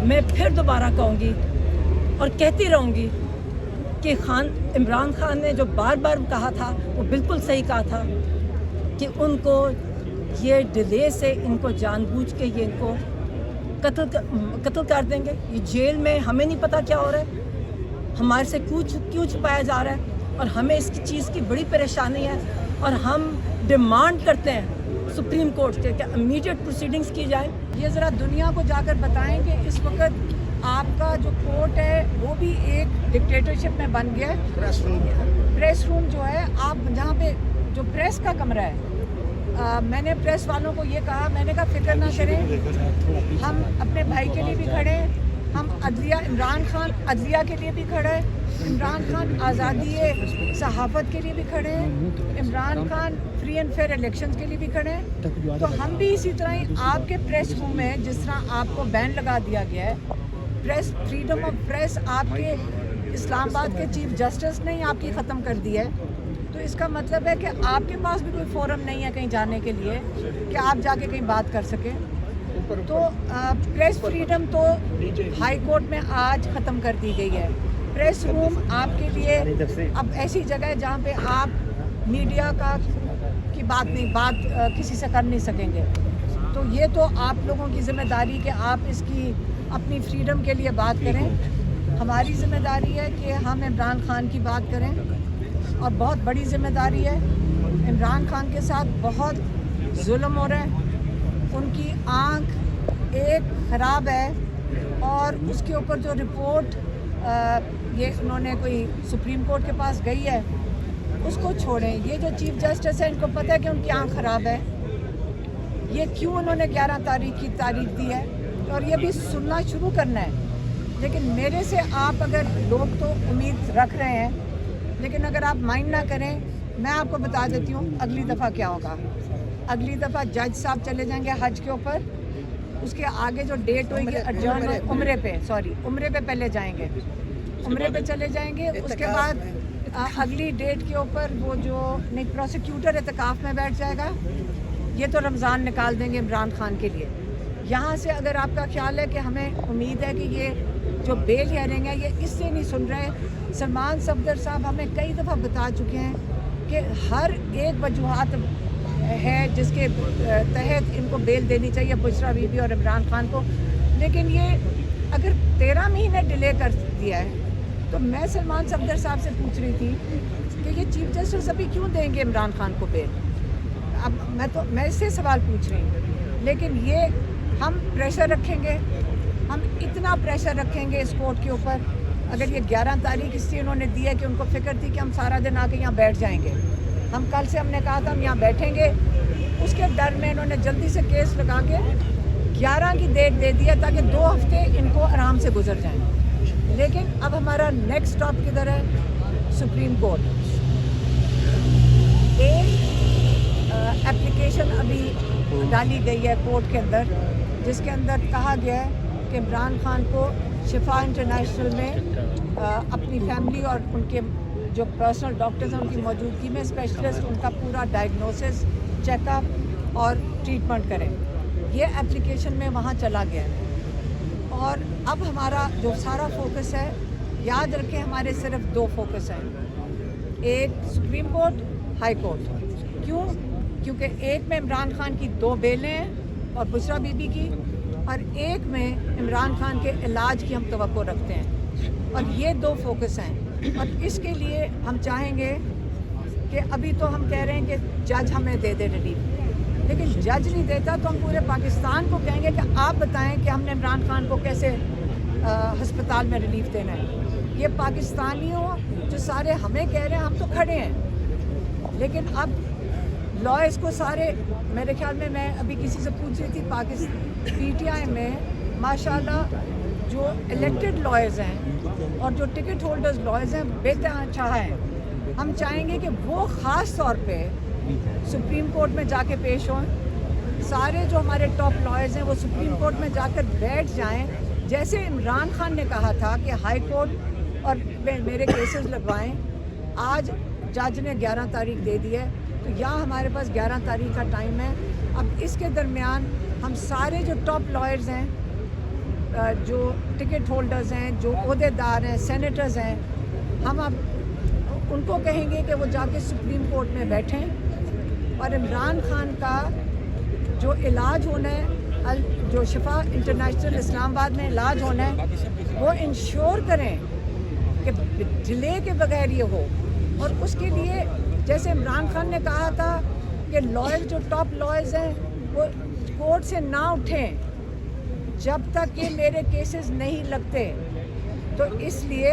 मैं फिर दोबारा कहूँगी और कहती रहूँगी कि इमरान खान ने जो बार बार कहा था वो बिल्कुल सही कहा था कि उनको ये डिले से इनको जानबूझ के ये इनको कत्ल कर देंगे। ये जेल में हमें नहीं पता क्या हो रहा है, हमारे से क्यों छुपाया जा रहा है, और हमें इसकी चीज़ की बड़ी परेशानी है। और हम डिमांड करते हैं सुप्रीम कोर्ट से कि इमीडिएट प्रोसीडिंग्स की जाए। ये ज़रा दुनिया को जाकर बताएं कि इस वक्त आपका जो कोर्ट है वो भी एक डिक्टेटरशिप में बन गया है। प्रेस रूम जो है, आप जहाँ पे जो प्रेस का कमरा है, मैंने प्रेस वालों को ये कहा, मैंने कहा फिक्र ना करें, हम अपने भाई के लिए भी खड़े हैं, हम अदलिया इमरान खान अदलिया के लिए भी खड़े हैं, इमरान खान आज़ादी सहाफ़त के लिए भी खड़े हैं, Imran Khan free and fair elections के लिए भी खड़े हैं। तो हम भी इसी तरह ही आपके प्रेस रूम में जिस तरह आपको बैन लगा दिया गया है, प्रेस फ्रीडम ऑफ प्रेस आपके इस्लामाबाद के चीफ जस्टिस ने ही आपकी ख़त्म कर दी है। तो इसका मतलब है कि आपके पास भी कोई फोरम नहीं है कहीं जाने के लिए कि आप जाके कहीं बात कर सकें। तो प्रेस फ्रीडम तो हाई कोर्ट में आज ख़त्म कर दी गई है। प्रेस रूम आपके लिए अब ऐसी जगह है जहाँ पे आप मीडिया की बात किसी से कर नहीं सकेंगे। तो ये तो आप लोगों की ज़िम्मेदारी कि आप इसकी अपनी फ्रीडम के लिए बात करें। हमारी ज़िम्मेदारी है कि हम इमरान खान की बात करें, और बहुत बड़ी ज़िम्मेदारी है। इमरान खान के साथ बहुत जुल्म हो रहा है, उनकी आँख एक ख़राब है, और उसके ऊपर जो रिपोर्ट ये उन्होंने कोई सुप्रीम कोर्ट के पास गई है उसको छोड़ें। ये जो चीफ जस्टिस है, इनको पता है कि उनकी आँख ख़राब है, ये क्यों उन्होंने 11 तारीख की तारीख दी है, और ये भी सुनना शुरू करना है। लेकिन मेरे से आप अगर लोग तो उम्मीद रख रहे हैं, लेकिन अगर आप माइंड ना करें, मैं आपको बता देती हूँ अगली दफ़ा क्या होगा। अगली दफ़ा जज साहब चले जाएंगे हज के ऊपर, उसके आगे जो डेट होगी अडजर्न उम्रे पे पहले जाएंगे, उम्रे पे चले जाएंगे। उसके बाद अगली डेट के ऊपर वो जो नहीं प्रोसिक्यूटर एतकाफ़ में बैठ जाएगा। ये तो रमज़ान निकाल देंगे इमरान खान के लिए। यहाँ से अगर आपका ख्याल है कि हमें उम्मीद है कि ये जो बेल हियरिंग है ये इससे नहीं सुन रहे, सलमान सफदर साहब हमें कई दफ़ा बता चुके हैं कि हर एक वजूहात है जिसके तहत इनको बेल देनी चाहिए बुशरा बीबी और इमरान खान को। लेकिन ये अगर 13 महीने डिले कर दिया है, तो मैं सलमान सफदर साहब से पूछ रही थी कि ये चीफ जस्टिस अभी क्यों देंगे इमरान खान को बेल। अब मैं इससे सवाल पूछ रही हूँ। लेकिन ये हम प्रेशर रखेंगे, हम इतना प्रेशर रखेंगे इस कोर्ट के ऊपर। अगर ये 11 तारीख इसलिए उन्होंने दी है कि उनको फिक्र थी कि हम सारा दिन आके यहाँ बैठ जाएंगे। हम कल से हमने कहा था हम यहाँ बैठेंगे, उसके डर में इन्होंने जल्दी से केस लगा के 11 की डेट दे दी है ताकि 2 हफ्ते इनको आराम से गुजर जाएं। लेकिन अब हमारा नेक्स्ट स्टॉप किधर है? Supreme court. एक एप्लीकेशन अभी डाली गई है कोर्ट के अंदर, जिसके अंदर कहा गया है कि इमरान खान को शिफा इंटरनेशनल में अपनी फैमिली और उनके जो पर्सनल डॉक्टर्स हैं उनकी मौजूदगी में स्पेशलिस्ट उनका पूरा डायग्नोसिस, चेकअप और ट्रीटमेंट करें। ये एप्लीकेशन में वहाँ चला गया है। और अब हमारा जो सारा फोकस है, याद रखें हमारे सिर्फ 2 फोकस हैं, एक सुप्रीम कोर्ट, हाई कोर्ट। क्यों? क्योंकि एक में इमरान खान की 2 बेलें हैं और बुशरा बीबी की, और एक में इमरान खान के इलाज की हम तवक्को रखते हैं। और ये 2 फोकस हैं। और इसके लिए हम चाहेंगे कि अभी तो हम कह रहे हैं कि जज हमें दे दे रिलीफ, लेकिन जज नहीं देता तो हम पूरे पाकिस्तान को कहेंगे कि आप बताएं कि हमने इमरान खान को कैसे हस्पताल में रिलीफ देना है। ये पाकिस्तानियों जो सारे हमें कह रहे हैं, हम तो खड़े हैं, लेकिन अब लॉयर्स को सारे, मेरे ख्याल में मैं अभी किसी से पूछ रही थी PTI में माशाल्लाह जो इलेक्टेड लॉयर्स हैं और जो टिकट होल्डर्स लॉयर्स हैं बेतहाशा हैं। हम चाहेंगे कि वो ख़ास तौर पे सुप्रीम कोर्ट में जाके पेश हों। सारे जो हमारे टॉप लॉयर्स हैं वो सुप्रीम कोर्ट में जाकर बैठ जाएं, जैसे इमरान खान ने कहा था कि हाई कोर्ट और मेरे केसेस लगवाएं। आज जज ने 11 तारीख दे दी है, तो यहाँ हमारे पास 11 तारीख का टाइम है। अब इसके दरमियान हम सारे जो टॉप लॉयर्स हैं जो टिकट होल्डर्स हैं, जो ओहदेदार हैं, सेनेटर्स हैं, हम अब उनको कहेंगे कि वो जाके सुप्रीम कोर्ट में बैठें और इमरान खान का जो इलाज होना है, जो शिफा इंटरनेशनल इस्लामाबाद में इलाज होना है, वो इंश्योर करें कि डिले के बगैर ये हो। और उसके लिए जैसे इमरान खान ने कहा था कि लॉयर जो टॉप लॉयर्स हैं वो कोर्ट से ना उठें जब तक ये मेरे केसेस नहीं लगते। तो इसलिए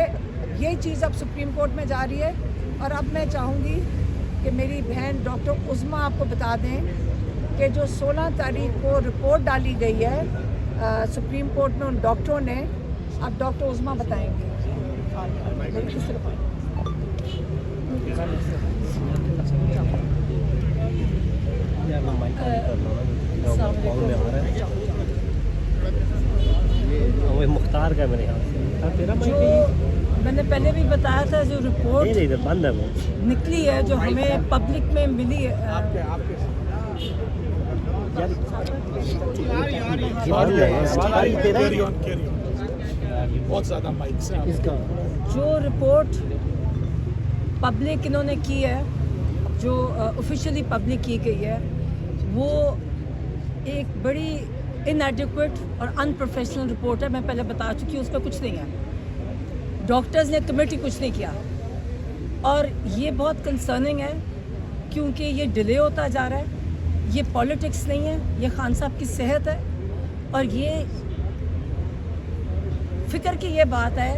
ये चीज़ अब सुप्रीम कोर्ट में जा रही है। और अब मैं चाहूँगी कि मेरी बहन डॉक्टर उज़्मा आपको बता दें कि जो 16 तारीख को रिपोर्ट डाली गई है सुप्रीम कोर्ट में उन डॉक्टरों ने, अब डॉक्टर उज़्मा बताएंगे। मुख्तार का मेरे यहाँ जो मैंने पहले भी बताया था, जो रिपोर्ट बंद है वो निकली है, जो हमें पब्लिक में मिली है, बहुत ज़्यादा माइक से जो रिपोर्ट पब्लिक इन्होंने की है, जो ऑफिशियली पब्लिक की गई है, वो एक बड़ी इनएडिक्वेट और अनप्रोफेशनल रिपोर्ट है। मैं पहले बता चुकी हूँ, उसका कुछ नहीं है। डॉक्टर्स ने कमेटी कुछ नहीं किया और ये बहुत कंसर्निंग है क्योंकि ये डिले होता जा रहा है। ये पॉलिटिक्स नहीं है, ये खान साहब की सेहत है। और ये फिक्र की ये बात है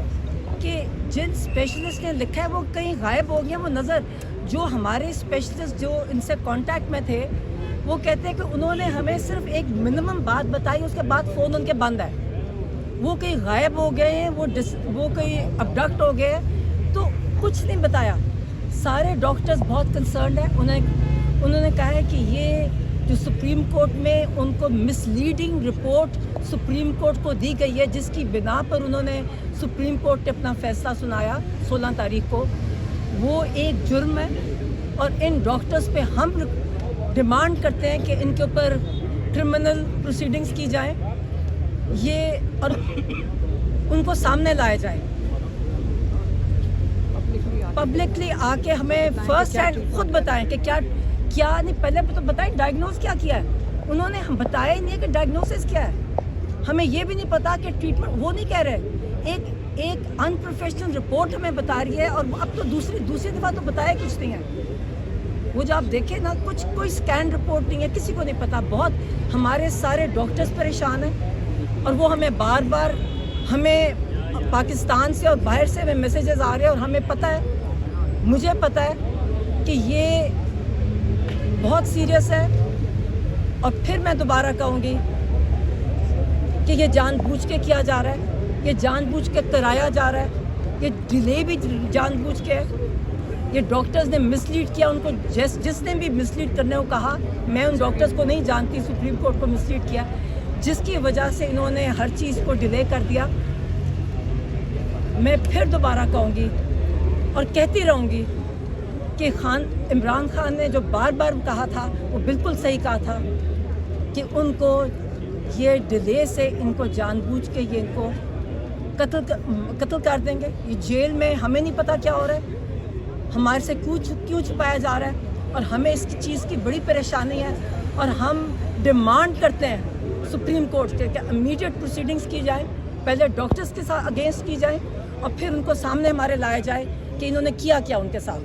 कि जिन स्पेशलिस्ट ने लिखा है वो कहीं गायब हो गया। वो नज़र जो हमारे स्पेशलिस्ट जो इनसे कांटेक्ट में थे, वो कहते हैं कि उन्होंने हमें सिर्फ एक मिनिमम बात बताई, उसके बाद फ़ोन उनके बंद है। वो कहीं गायब हो गए हैं, वो कहीं अबडक्ट हो गए, तो कुछ नहीं बताया। सारे डॉक्टर्स बहुत कंसर्न्ड हैं। उन्होंने कहा है कि ये जो सुप्रीम कोर्ट में उनको मिसलीडिंग रिपोर्ट सुप्रीम कोर्ट को दी गई है, जिसकी बिना पर उन्होंने सुप्रीम कोर्ट ने अपना फैसला सुनाया 16 तारीख को, वो एक जुर्म है। और इन डॉक्टर्स पे हम डिमांड करते हैं कि इनके ऊपर क्रिमिनल प्रोसीडिंग्स की जाएं, ये और उनको सामने लाया जाए। पब्लिकली आके हमें फर्स्ट हैंड खुद बताएं कि क्या नहीं, पहले तो बताएं डायग्नोज क्या किया है उन्होंने। हम बताया ही नहीं है कि डायग्नोसिस क्या है। हमें ये भी नहीं पता कि ट्रीटमेंट, वो नहीं कह रहे। एक अनप्रोफेशनल रिपोर्ट हमें बता रही है और अब तो दूसरी दफ़ा तो बताया कुछ नहीं है। वो जो आप देखें ना, कोई स्कैन रिपोर्ट नहीं है, किसी को नहीं पता। बहुत हमारे सारे डॉक्टर्स परेशान हैं और वो हमें बार बार पाकिस्तान से और बाहर से हमें मैसेजेस आ रहे हैं और हमें पता है, मुझे पता है कि ये बहुत सीरियस है। और फिर मैं दोबारा कहूँगी कि ये जानबूझ के किया जा रहा है, ये जानबूझ के कराया जा रहा है, ये डिले भी जानबूझ के है। ये डॉक्टर्स ने मिसलीड किया, उनको जिसने भी मिसलीड करने को कहा, मैं उन डॉक्टर्स को नहीं जानती, सुप्रीम कोर्ट को मिसलीड किया, जिसकी वजह से इन्होंने हर चीज़ को डिले कर दिया। मैं फिर दोबारा कहूँगी और कहती रहूँगी कि इमरान खान ने जो बार बार कहा था, वो बिल्कुल सही कहा था कि उनको ये डिले से इनको जानबूझ के ये इनको कत्ल कर देंगे। ये जेल में हमें नहीं पता क्या हो रहा है, हमारे से क्यों छुपाया जा रहा है, और हमें इस चीज़ की बड़ी परेशानी है। और हम डिमांड करते हैं सुप्रीम कोर्ट के कि इमीडिएट प्रोसीडिंग्स की जाए, पहले डॉक्टर्स के साथ अगेंस्ट की जाए और फिर उनको सामने हमारे लाया जाए कि इन्होंने किया क्या उनके साथ।